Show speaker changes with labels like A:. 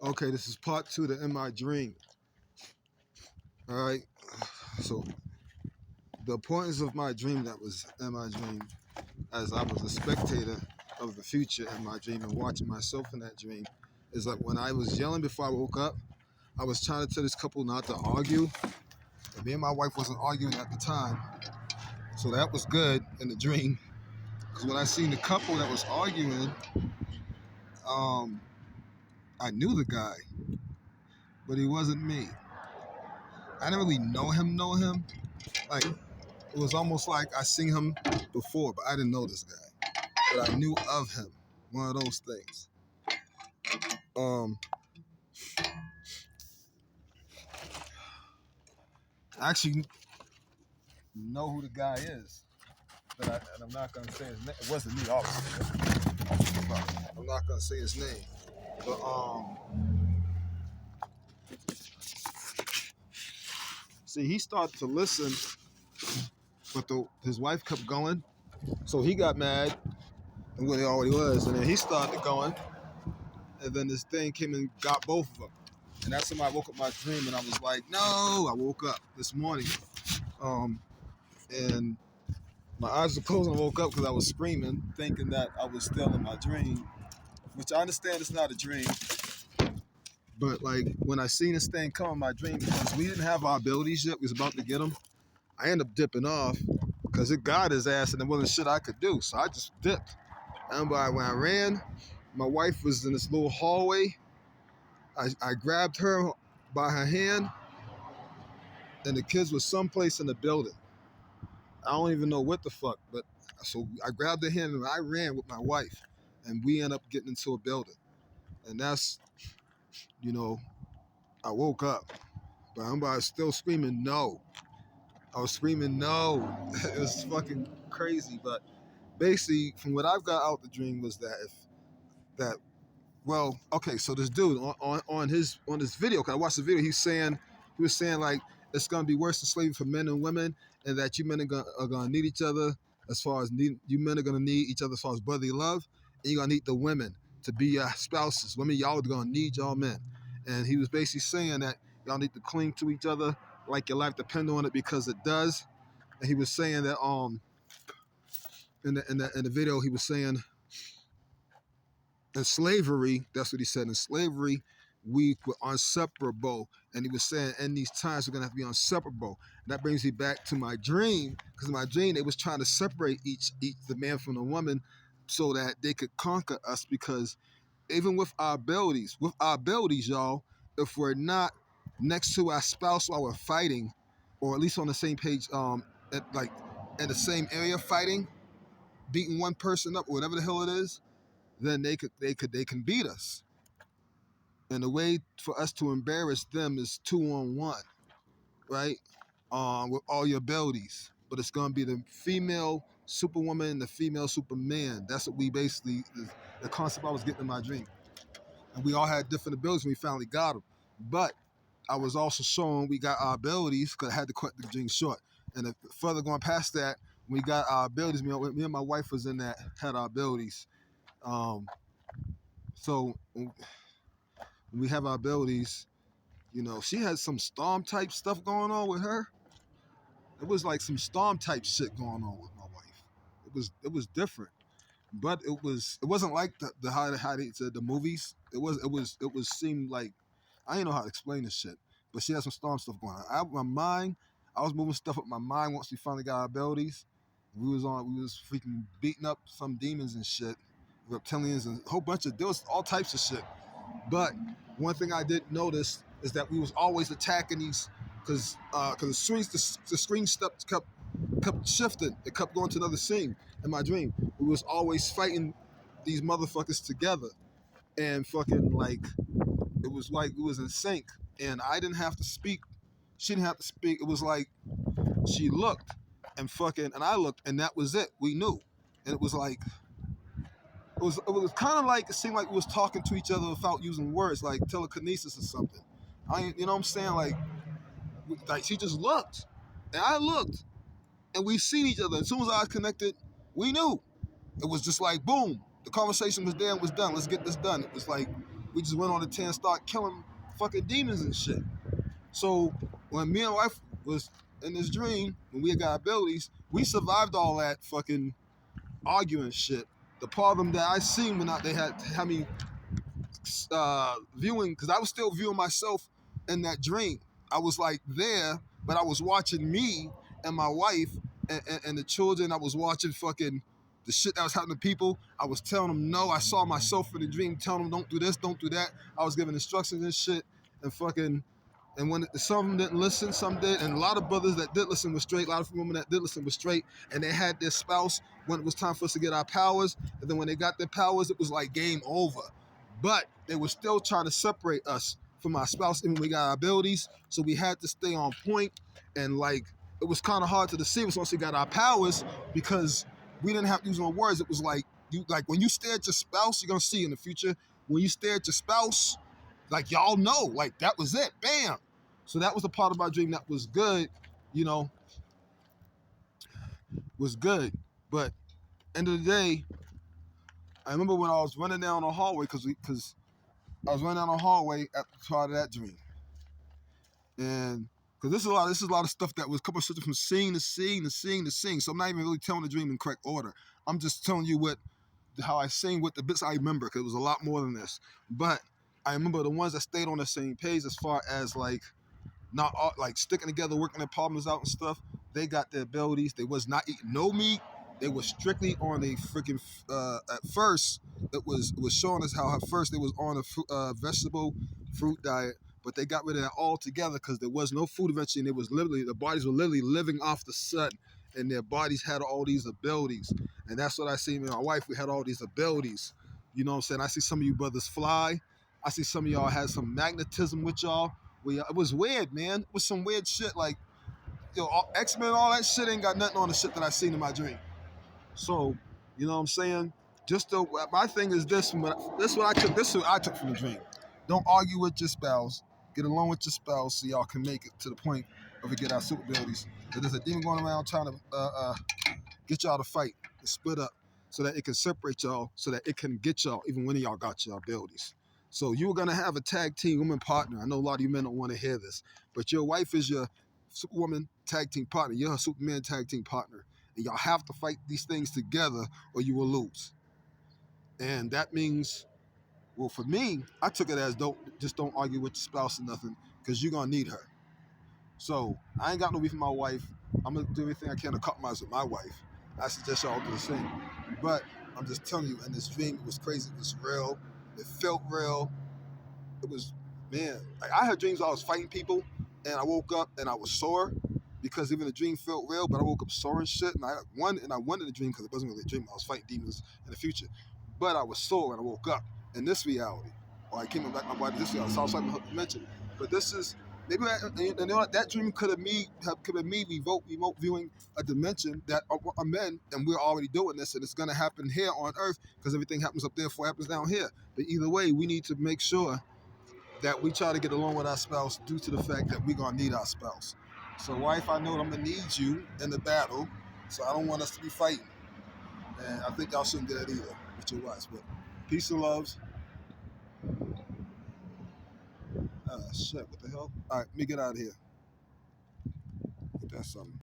A: Okay, this is part two to In My Dream. All right. So the importance of my dream that was in my dream, as I was a spectator of the future in my dream and watching myself in that dream, is like when I was yelling before I woke up, I was trying to tell this couple not to argue. And me and my wife wasn't arguing at the time. So that was good in the dream. Because when I seen the couple that was arguing, um, I knew the guy, but he wasn't me. I didn't really know him. Like it was almost like I seen him before, but I didn't know this guy. But I knew of him. One of those things. Um, I actually know who the guy is, and I'm not gonna say his name. It wasn't me, obviously. I'm not gonna say his name, but see, he started to listen, but his wife kept going, so he got mad, and what he already was, and then he started going, and then this thing came and got both of them. And that's when I woke up my dream, and I was like, no. I woke up this morning, um, and my eyes were closed, and I woke up because I was screaming, thinking that I was still in my dream, which I understand it's not a dream. But like when I seen this thing come in my dream, because we didn't have our abilities yet, we was about to get them. I ended up dipping off because it got his ass, and there wasn't shit I could do, so I just dipped. And when I ran, my wife was in this little hallway. I grabbed her by her hand, and the kids were someplace in the building. I don't even know what the fuck, but so I grabbed her hand and I ran with my wife, and we ended up getting into a building. And that's, you know, I woke up, but I'm still screaming no. I was screaming no. It was fucking crazy. But basically, from what I've got out the dream was that if that well, okay, so this dude on his video, cause I watched the video, he was saying like it's gonna be worse than slavery for men and women, and that you men are gonna need each other as far as you men are gonna need each other as far as brotherly love, and you're gonna need the women to be your spouses. Women, y'all are gonna need y'all men. And he was basically saying that y'all need to cling to each other like your life depend on it because it does. And he was saying that in the video he was saying in slavery, that's what he said. In slavery, we were inseparable. And he was saying, in these times, we're going to have to be inseparable. And that brings me back to my dream, because in my dream, they was trying to separate the man from the woman so that they could conquer us. Because even with our abilities, y'all, if we're not next to our spouse while we're fighting, or at least on the same page, like in the same area fighting, beating one person up, or whatever the hell it is, then they can beat us. And the way for us to embarrass them is 2-on-1, right? With all your abilities. But it's gonna be the female superwoman and the female superman. That's what we basically the concept I was getting in my dream. And we all had different abilities when we finally got them. But I was also showing we got our abilities because I had to cut the dream short. And if further going past that, we got our abilities. Me and my wife was in that had our abilities. Um, so when we have our abilities, she had some storm type stuff going on with her. It was like some storm type shit going on with my wife. It was different, but it wasn't like the how they said the movies. It was seemed like I didn't know how to explain this shit, but she had some storm stuff going on. My mind, I was moving stuff with my mind once we finally got our abilities. We was freaking beating up some demons and shit, reptilians and a whole bunch of there was all types of shit. But one thing I did notice is that we was always attacking these because the screen steps kept shifting. It kept going to another scene in my dream. We was always fighting these motherfuckers together, and fucking like it was in sync. And I didn't have to speak. She didn't have to speak. It was like she looked and I looked and that was it. We knew, and it was like it was kind of like it seemed like we was talking to each other without using words, like telekinesis or something. You know what I'm saying? Like she just looked, and I looked, and we seen each other. As soon as I connected, we knew. It was just like boom. The conversation was there and was done. Let's get this done. It was like we just went on a 10 and start killing fucking demons and shit. So when me and my wife was in this dream, when we got abilities, we survived all that fucking arguing shit. The problem that I seen when they had me viewing, because I was still viewing myself in that dream. I was like there, but I was watching me and my wife and the children. I was watching fucking the shit that was happening to people. I was telling them no. I saw myself in the dream, telling them don't do this, don't do that. I was giving instructions and shit, and fucking. And when some of them didn't listen, some did, and a lot of brothers that did listen were straight. A lot of women that did listen were straight, and they had their spouse when it was time for us to get our powers. And then when they got their powers, it was like game over. But they were still trying to separate us from our spouse, and we got our abilities, so we had to stay on point. And like, it was kind of hard to deceive us once we got our powers because we didn't have to use no words. It was like when you stare at your spouse, you're gonna see in the future. When you stare at your spouse, like y'all know, like that was it, bam. So that was the part of my dream that was good, you know, was good. But end of the day, I remember when I was running down the hallway because I was running down the hallway at the part of that dream, and because this is a lot of stuff that was couple shifting from scene to scene to scene to scene. So I'm not even really telling the dream in correct order. I'm just telling you how I sing with the bits I remember because it was a lot more than this. But I remember the ones that stayed on the same page as far as like not all, like sticking together, working their problems out and stuff. They got their abilities. They was not eating no meat. They was strictly on a freaking. At first, it was showing us how at first they was on a vegetable fruit diet, but they got rid of that altogether because there was no food eventually, and it was literally the bodies were literally living off the sun, and their bodies had all these abilities, and that's what I see. Me and my wife, we had all these abilities. You know what I'm saying? I see some of you brothers fly. I see some of y'all had some magnetism with y'all. It was weird, man. It was some weird shit like, X-Men, all that shit ain't got nothing on the shit that I seen in my dream. So, you know what I'm saying? My thing is this. This is what I took from the dream. Don't argue with your spouse. Get along with your spouse so y'all can make it to the point of get our super abilities. If there's a demon going around trying to get y'all to fight and split up so that it can separate y'all, so that it can get y'all even when y'all got your abilities. So you were gonna have a tag team woman partner. I know a lot of you men don't want to hear this, but your wife is your Superwoman tag team partner. You're her Superman tag team partner, and y'all have to fight these things together, or you will lose. And that means, well, for me, I took it as don't argue with your spouse or nothing, because you're gonna need her. So I ain't got no beef with my wife. I'm gonna do everything I can to compromise with my wife. I suggest y'all do the same. But I'm just telling you, in this dream, it was crazy. It was real. It felt real. It was, man. Like, I had dreams I was fighting people, and I woke up and I was sore because even the dream felt real. But I woke up sore and shit, and I won in the dream because it wasn't really a dream. I was fighting demons in the future, but I was sore and I woke up in this reality. Or I came back my body this reality. So I was like I mentioned, but this is. Maybe that dream could have been me remote viewing a dimension that are men, and we're already doing this, and it's gonna happen here on Earth because everything happens up there before it happens down here. But either way, we need to make sure that we try to get along with our spouse due to the fact that we're gonna need our spouse. So, wife, I know I'm gonna need you in the battle, so I don't want us to be fighting. And I think y'all shouldn't do that either with your wives. But peace and loves. Shit, what the hell? All right, let me get out of here. That's something.